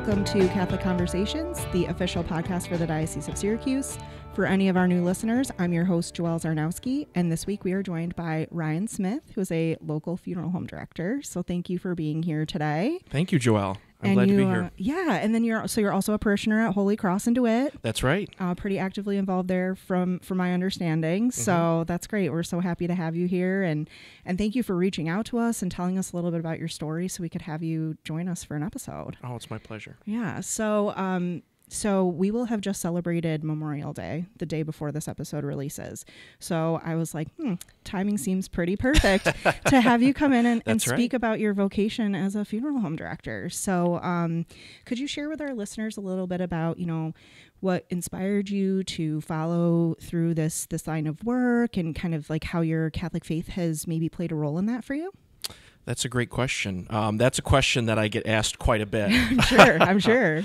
Welcome to Catholic Conversations, the official podcast for the Diocese of Syracuse. For any of our new listeners, I'm your host, Joelle Zarnowski, and this week we are joined by Ryan Smith, who is a local funeral home director. So thank you for being here today. Thank you, Joelle. I'm glad to be here. Yeah, and then you're also a parishioner at Holy Cross in DeWitt. That's right. Pretty actively involved there from my understanding. So that's great. We're so happy to have you here, and thank you for reaching out to us and telling us a little bit about your story so we could have you join us for an episode. Oh, it's my pleasure. Yeah. So we will have just celebrated Memorial Day the day before this episode releases. So I was like, timing seems pretty perfect to have you come in and speak about your vocation as a funeral home director. So could you share with our listeners a little bit about, what inspired you to follow through this line of work and kind of like how your Catholic faith has maybe played a role in that for you? That's a great question. That's a question that I get asked quite a bit. I'm sure.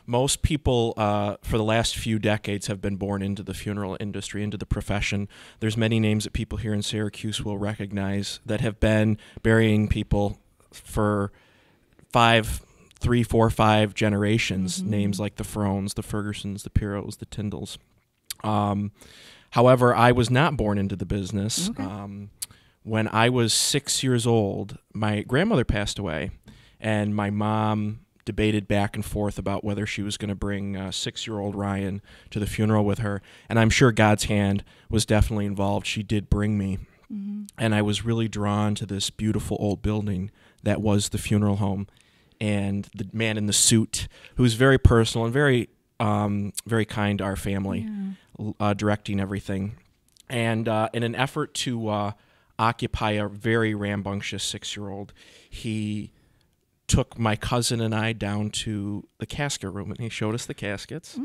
Most people for the last few decades have been born into the funeral industry, into the profession. There's many names that people here in Syracuse will recognize that have been burying people for 3, 4, 5 generations. Names like the Frones, the Fergusons, the Piros, the Tyndalls. However, I was not born into the business. Okay. When I was 6 years old, my grandmother passed away, and my mom debated back and forth about whether she was going to bring 6-year-old Ryan to the funeral with her. And I'm sure God's hand was definitely involved. She did bring me, and I was really drawn to this beautiful old building that was the funeral home, and the man in the suit, who was very personal and very, very kind to our family, directing everything. And in an effort to occupy a very rambunctious 6-year-old, he took my cousin and I down to the casket room, and he showed us the caskets.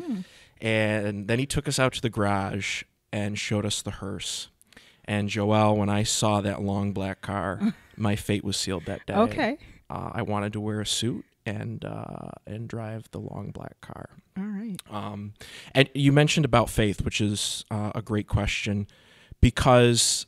And then he took us out to the garage and showed us the hearse. And Joelle, when I saw that long black car, my fate was sealed that day. Okay. I wanted to wear a suit and drive the long black car. All right. And you mentioned about faith, which is a great question, because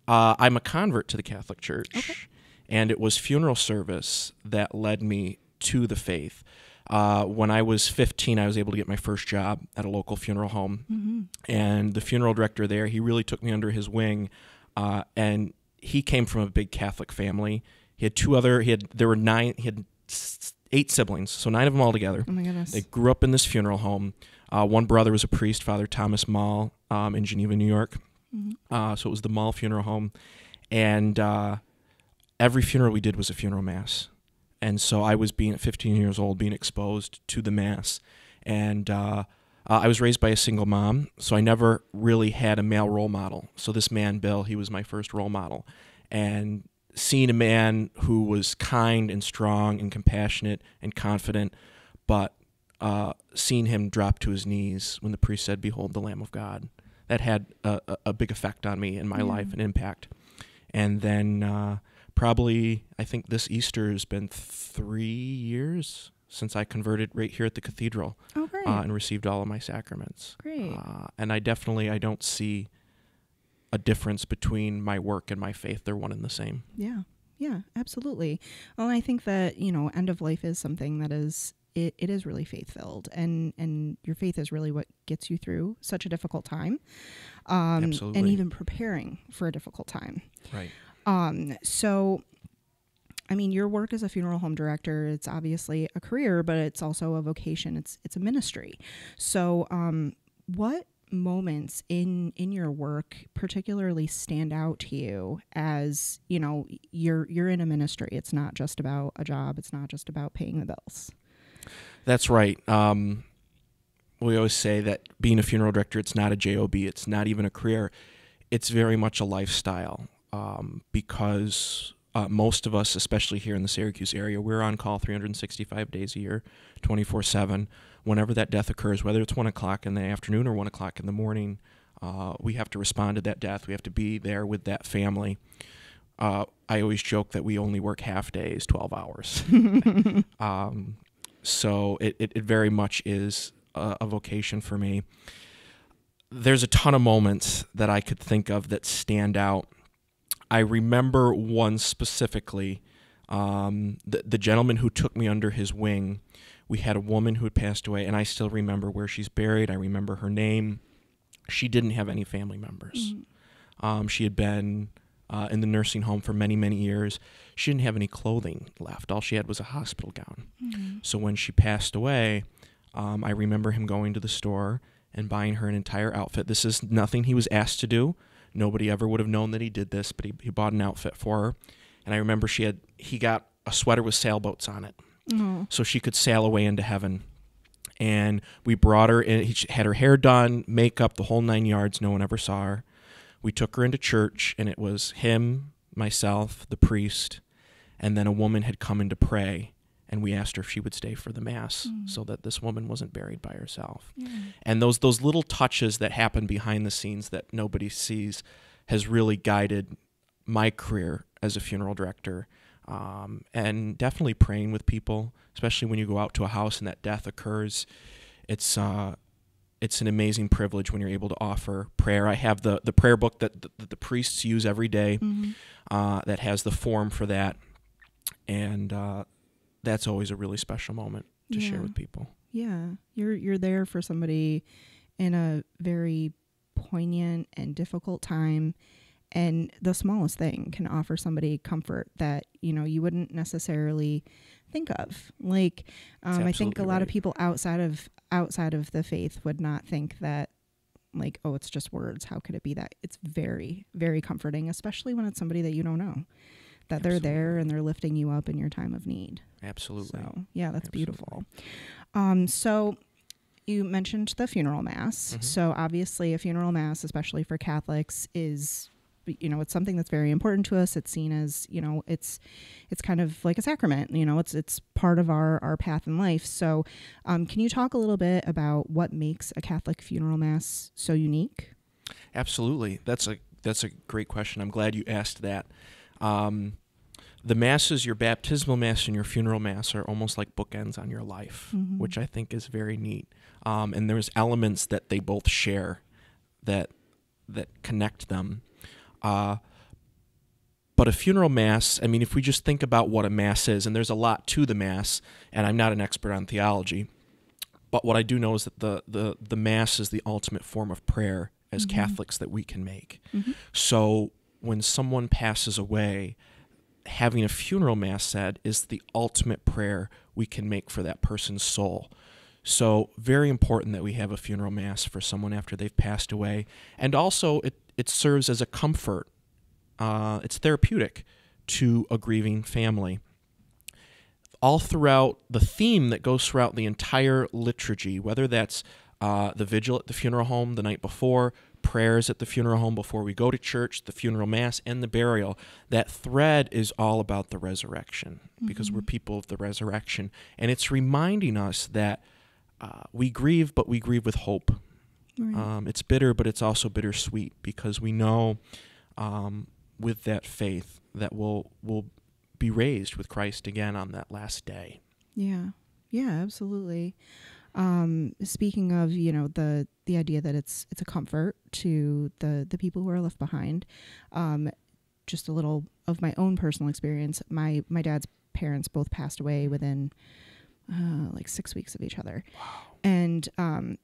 I'm a convert to the Catholic Church, and it was funeral service that led me to the faith. When I was 15, I was able to get my first job at a local funeral home, and the funeral director there, he really took me under his wing, and he came from a big Catholic family. He had 8 siblings, so 9 of them all together. Oh my goodness. They grew up in this funeral home. One brother was a priest, Father Thomas Mall, in Geneva, New York. So it was the Mall Funeral Home, and every funeral we did was a funeral mass. And so I was at 15 years old, being exposed to the mass. And I was raised by a single mom, so I never really had a male role model. So this man, Bill, he was my first role model. And seeing a man who was kind and strong and compassionate and confident, but seeing him drop to his knees when the priest said, "Behold the Lamb of God," that had a big effect on me in my life, an impact. And then probably, I think this Easter has been 3 years since I converted right here at the cathedral. Oh, great. And received all of my sacraments. Great. And I don't see a difference between my work and my faith. They're one and the same. Yeah, absolutely. Well, I think that, end of life is something that is, it is really faith-filled, and your faith is really what gets you through such a difficult time. Absolutely. And even preparing for a difficult time. Right. So, your work as a funeral home director, it's obviously a career, but it's also a vocation. It's a ministry. So, what moments in your work particularly stand out to you as, you're in a ministry? It's not just about a job. It's not just about paying the bills. That's right. We always say that being a funeral director, it's not a job. It's not even a career. It's very much a lifestyle, because most of us, especially here in the Syracuse area, we're on call 365 days a year, 24/7. Whenever that death occurs, whether it's 1 o'clock in the afternoon or 1 o'clock in the morning, we have to respond to that death. We have to be there with that family. I always joke that we only work half days, 12 hours. So it very much is a vocation for me. There's a ton of moments that I could think of that stand out. I remember one specifically. The gentleman who took me under his wing, we had a woman who had passed away, and I still remember where she's buried. I remember her name. She didn't have any family members. She had been in the nursing home for many, many years. She didn't have any clothing left. All she had was a hospital gown. So when she passed away, I remember him going to the store and buying her an entire outfit. This is nothing he was asked to do. Nobody ever would have known that he did this, but he bought an outfit for her. And I remember he got a sweater with sailboats on it, so she could sail away into heaven. And we brought her in. He had her hair done, makeup, the whole 9 yards. No one ever saw her. We took her into church, and it was him, myself, the priest, and then a woman had come in to pray, and we asked her if she would stay for the Mass so that this woman wasn't buried by herself. And those little touches that happen behind the scenes that nobody sees has really guided my career as a funeral director. And definitely praying with people, especially when you go out to a house and that death occurs. It's an amazing privilege when you're able to offer prayer. I have the prayer book that the priests use every day that has the form for that. And that's always a really special moment to share with people. Yeah. You're there for somebody in a very poignant and difficult time. And the smallest thing can offer somebody comfort that, you wouldn't necessarily think of. Like, I think a lot of people outside of the faith would not think that, like, oh, it's just words. How could it be that? It's very, very comforting, especially when it's somebody that you don't know, that they're there and they're lifting you up in your time of need. Absolutely. So, yeah, that's beautiful. So you mentioned the funeral mass. So obviously a funeral mass, especially for Catholics, is, it's something that's very important to us. It's seen as, it's kind of like a sacrament, it's part of our path in life. So can you talk a little bit about what makes a Catholic funeral mass so unique? Absolutely. That's a great question. I'm glad you asked that. The masses, your baptismal mass and your funeral mass, are almost like bookends on your life, which I think is very neat. And there's elements that they both share that connect them. But a funeral mass, I mean, if we just think about what a mass is, and there's a lot to the mass, and I'm not an expert on theology, but what I do know is that the mass is the ultimate form of prayer as Catholics that we can make. So when someone passes away, having a funeral mass said is the ultimate prayer we can make for that person's soul. So very important that we have a funeral mass for someone after they've passed away. And also it serves as a comfort. It's therapeutic to a grieving family. All throughout the theme that goes throughout the entire liturgy, whether that's the vigil at the funeral home the night before, prayers at the funeral home before we go to church, the funeral mass, and the burial, that thread is all about the resurrection, because we're people of the resurrection. And it's reminding us that we grieve, but we grieve with hope. Right. It's bitter, but it's also bittersweet, because we know with that faith that we'll be raised with Christ again on that last day. Yeah, absolutely. Speaking of, the idea that it's a comfort to the people who are left behind, just a little of my own personal experience. My dad's parents both passed away within like 6 weeks of each other. Wow. And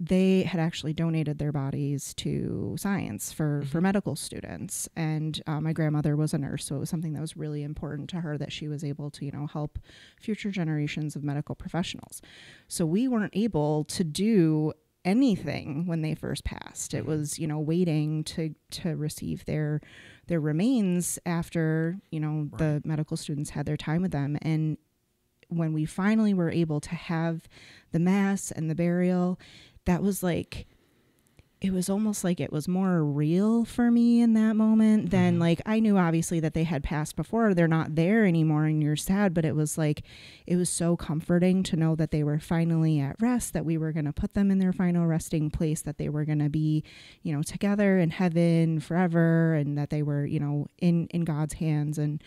they had actually donated their bodies to science for medical students. And my grandmother was a nurse, so it was something that was really important to her, that she was able to, help future generations of medical professionals. So we weren't able to do anything when they first passed. It was, waiting to receive their remains after, right, the medical students had their time with them. And when we finally were able to have the mass and the burial, that was like, it was almost like it was more real for me in that moment than like, I knew obviously that they had passed before, they're not there anymore and you're sad, but it was like, it was so comforting to know that they were finally at rest, that we were going to put them in their final resting place, that they were going to be, together in heaven forever, and that they were, in God's hands. And,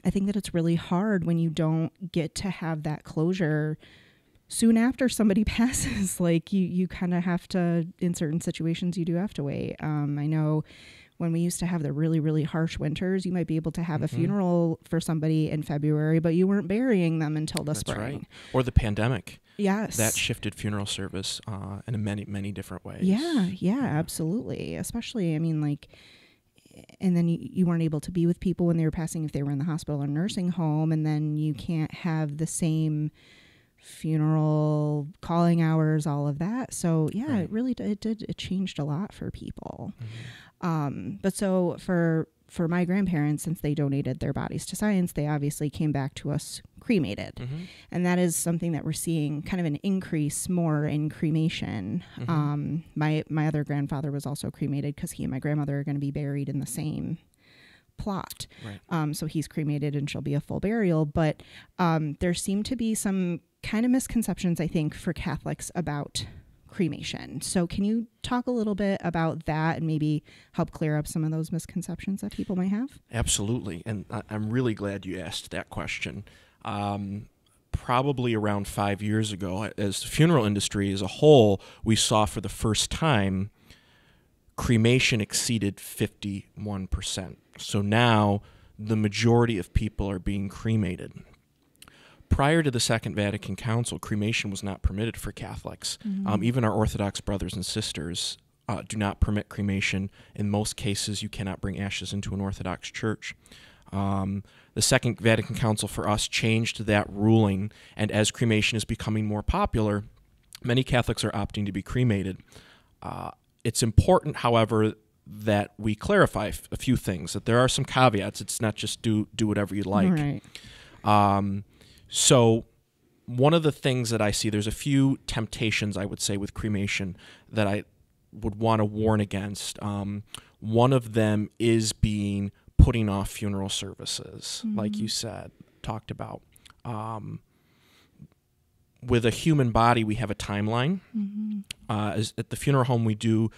I think that it's really hard when you don't get to have that closure soon after somebody passes. Like you kind of have to, in certain situations, you do have to wait. I know when we used to have the really, really harsh winters, you might be able to have a funeral for somebody in February, but you weren't burying them until the spring. Right. Or the pandemic. Yes. That shifted funeral service in many, many different ways. Yeah, absolutely. Especially, I mean, like, and then you weren't able to be with people when they were passing if they were in the hospital or nursing home, and then you can't have the same funeral calling hours, all of that. So yeah, It really it changed a lot for people. But so for my grandparents, since they donated their bodies to science, they obviously came back to us cremated. And that is something that we're seeing kind of an increase more in cremation. My other grandfather was also cremated because he and my grandmother are going to be buried in the same plot. Right. So he's cremated and she'll be a full burial. But there seem to be some kind of misconceptions, I think, for Catholics about cremation. So can you talk a little bit about that and maybe help clear up some of those misconceptions that people might have? Absolutely. And I'm really glad you asked that question. Probably around 5 years ago, as the funeral industry as a whole, we saw for the first time cremation exceeded 51%. So now the majority of people are being cremated. Prior to the Second Vatican Council, cremation was not permitted for Catholics. Even our Orthodox brothers and sisters do not permit cremation. In most cases, you cannot bring ashes into an Orthodox church. The Second Vatican Council for us changed that ruling, and as cremation is becoming more popular, many Catholics are opting to be cremated. It's important, however, that we clarify a few things, that there are some caveats. It's not just do whatever you like. Right. So one of the things that I see, there's a few temptations, I would say, with cremation that I would want to warn against. One of them is putting off funeral services, like you said, talked about. With a human body, we have a timeline. At the funeral home, we do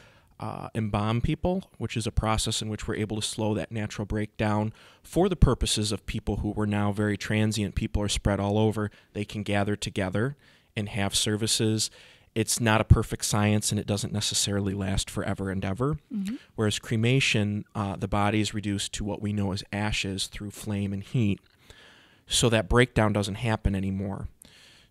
embalm people, which is a process in which we're able to slow that natural breakdown for the purposes of people who were now very transient. People are spread all over. They can gather together and have services. It's not a perfect science, and it doesn't necessarily last forever and ever. Whereas cremation, the body is reduced to what we know as ashes through flame and heat. So that breakdown doesn't happen anymore.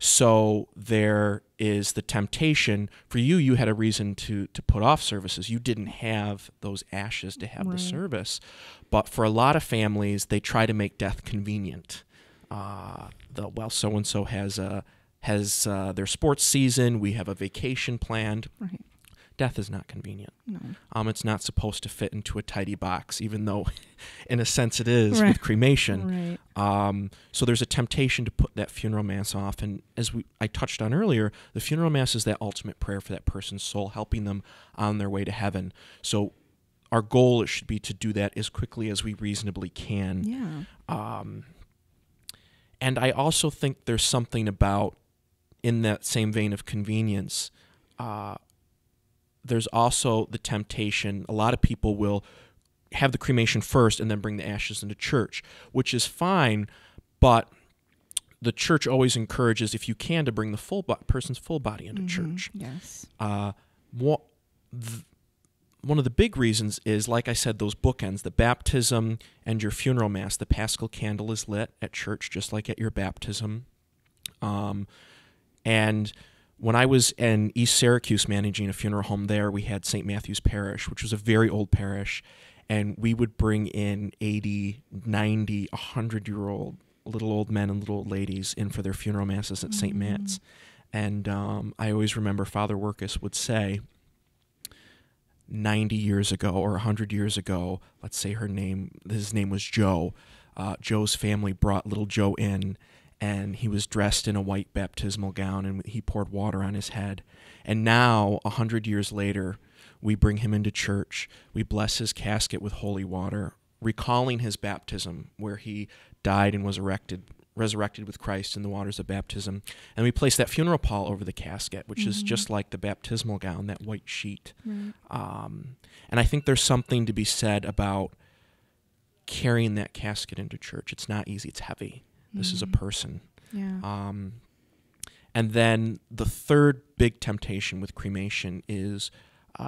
So there is the temptation for you. You had a reason to put off services. You didn't have those ashes to have the service. But for a lot of families, they try to make death convenient. So-and-so has their sports season. We have a vacation planned. Right. Death is not convenient. No. It's not supposed to fit into a tidy box, even though in a sense it is with cremation. Right. So there's a temptation to put that funeral mass off. And as I touched on earlier, the funeral mass is that ultimate prayer for that person's soul, helping them on their way to heaven. So our goal, it should be to do that as quickly as we reasonably can. Yeah. And I also think there's something about, in that same vein of convenience, there's also the temptation, a lot of people will have the cremation first and then bring the ashes into church, which is fine, but the church always encourages, if you can, to bring the person's full body into church. Yes. One of the big reasons is, like I said, those bookends, the baptism and your funeral mass. The Paschal candle is lit at church just like at your baptism. And when I was in East Syracuse managing a funeral home there, we had St. Matthew's Parish, which was a very old parish, and we would bring in 80, 90, 100-year-old little old men and little old ladies in for their funeral masses at St. Matt's. And I always remember Father Workus would say, 90 years ago or 100 years ago, let's say his name was Joe. Joe's family brought little Joe in, and he was dressed in a white baptismal gown, and he poured water on his head. And now, 100 years later, we bring him into church. We bless his casket with holy water, recalling his baptism, where he died and was resurrected with Christ in the waters of baptism. And we place that funeral pall over the casket, which is just like the baptismal gown, that white sheet. And I think there's something to be said about carrying that casket into church. It's not easy. It's heavy. This is a person. Yeah. And then the third big temptation with cremation is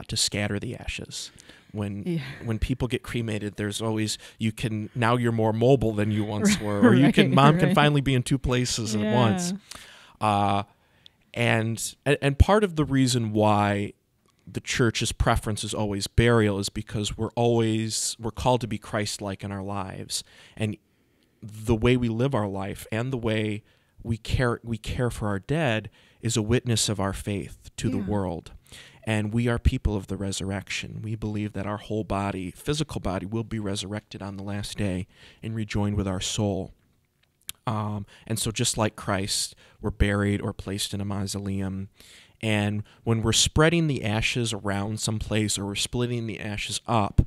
to scatter the ashes. When people get cremated, there's always, now you're more mobile than you once were, or mom can finally be in two places at once. And part of the reason why the church's preference is always burial is because we're called to be Christ-like in our lives, and the way we live our life and the way we care for our dead is a witness of our faith to the world. And we are people of the resurrection. We believe that our whole body, physical body, will be resurrected on the last day and rejoined with our soul. And so just like Christ, we're buried or placed in a mausoleum. And when we're spreading the ashes around someplace, or we're splitting the ashes up,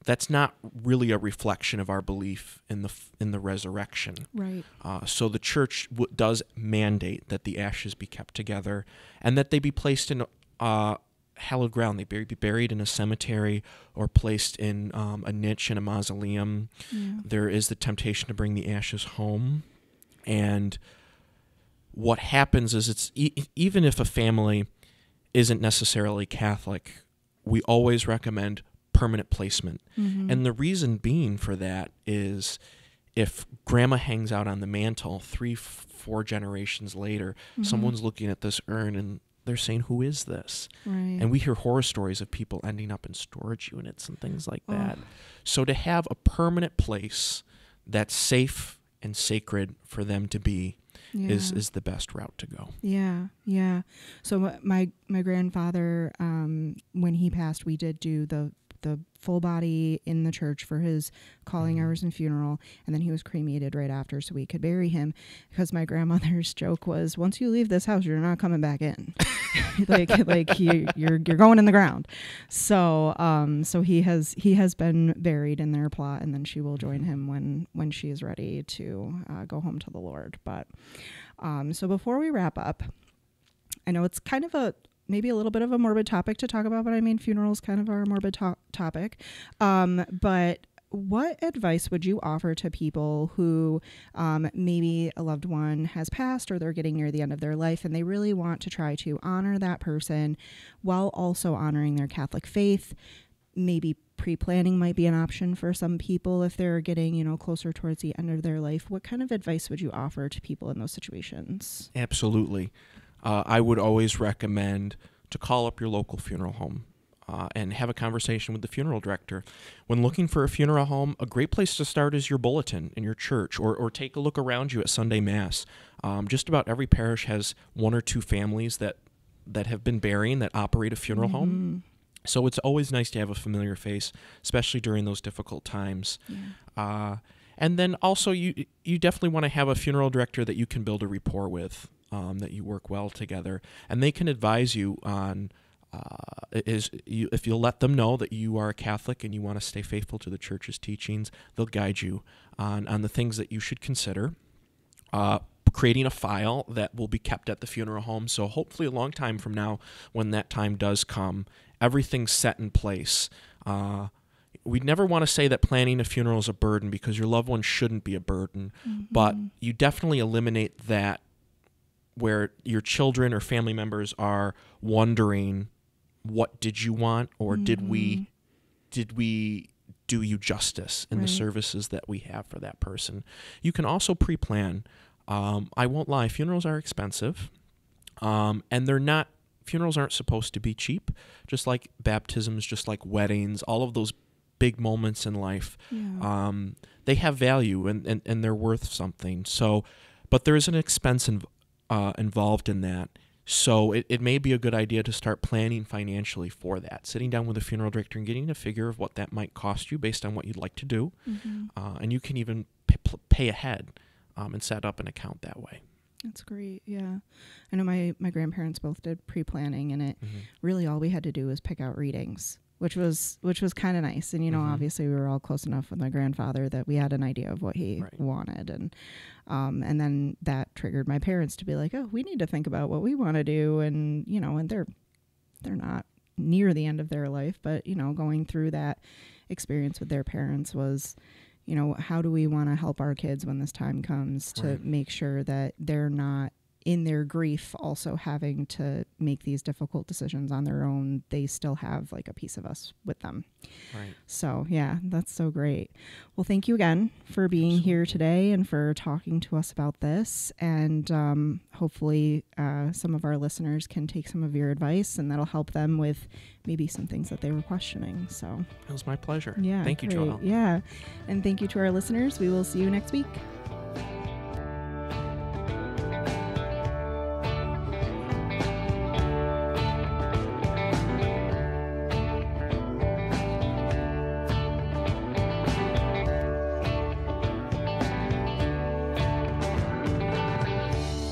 that's not really a reflection of our belief in the resurrection. Right. So the church does mandate that the ashes be kept together, and that they be placed in hallowed ground. They be buried in a cemetery or placed in a niche in a mausoleum. Yeah. There is the temptation to bring the ashes home, and what happens is even if a family isn't necessarily Catholic, we always recommend permanent placement. Mm-hmm. And the reason being for that is if grandma hangs out on the mantle 3-4 generations later, someone's looking at this urn and they're saying, who is this? Right. And we hear horror stories of people ending up in storage units and things like that. So to have a permanent place that's safe and sacred for them to be is the best route to go. Yeah, yeah. So my grandfather, when he passed, we did do the full body in the church for his calling hours and funeral, and then he was cremated right after so we could bury him, because my grandmother's joke was, once you leave this house, you're not coming back in. you're going in the ground. So so he has been buried in their plot, and then she will join him when she is ready to go home to the Lord. But so before we wrap up, I know it's kind of maybe a little bit of a morbid topic to talk about, but I mean, funerals kind of are a morbid topic. But what advice would you offer to people who maybe a loved one has passed, or they're getting near the end of their life, and they really want to try to honor that person while also honoring their Catholic faith? Maybe pre-planning might be an option for some people if they're getting, closer towards the end of their life. What kind of advice would you offer to people in those situations? Absolutely. I would always recommend to call up your local funeral home and have a conversation with the funeral director. When looking for a funeral home, a great place to start is your bulletin in your church, or take a look around you at Sunday Mass. Just about every parish has one or two families that have been burying that operate a funeral home. So it's always nice to have a familiar face, especially during those difficult times. Yeah. And then also you definitely want to have a funeral director that you can build a rapport with. That you work well together, and they can advise you on if you'll let them know that you are a Catholic and you want to stay faithful to the church's teachings, they'll guide you on the things that you should consider. Creating a file that will be kept at the funeral home, so hopefully a long time from now, when that time does come, everything's set in place. We'd never want to say that planning a funeral is a burden, because your loved one shouldn't be a burden, but you definitely eliminate that where your children or family members are wondering, what did you want, or did we do you justice in the services that we have for that person? You can also pre-plan. I won't lie, funerals are expensive, and funerals aren't supposed to be cheap, just like baptisms, just like weddings, all of those big moments in life. Yeah. They have value and they're worth something. So, but there is an expense involved in that. So it may be a good idea to start planning financially for that, sitting down with a funeral director and getting a figure of what that might cost you based on what you'd like to do. And you can even pay ahead and set up an account that way. That's great. Yeah. I know my grandparents both did pre-planning, and it really all we had to do was pick out readings, which was kind of nice. And, obviously we were all close enough with my grandfather that we had an idea of what he wanted. And then that triggered my parents to be like, oh, we need to think about what we want to do. And, and they're not near the end of their life, but, going through that experience with their parents was, how do we want to help our kids when this time comes to make sure that they're not in their grief, also having to make these difficult decisions on their own, they still have like a piece of us with them. Right. So yeah, that's so great. Well, thank you again for being here today and for talking to us about this. And hopefully some of our listeners can take some of your advice, and that'll help them with maybe some things that they were questioning. So it was my pleasure. Yeah. Thank you, great. Joelle. Yeah. And thank you to our listeners. We will see you next week.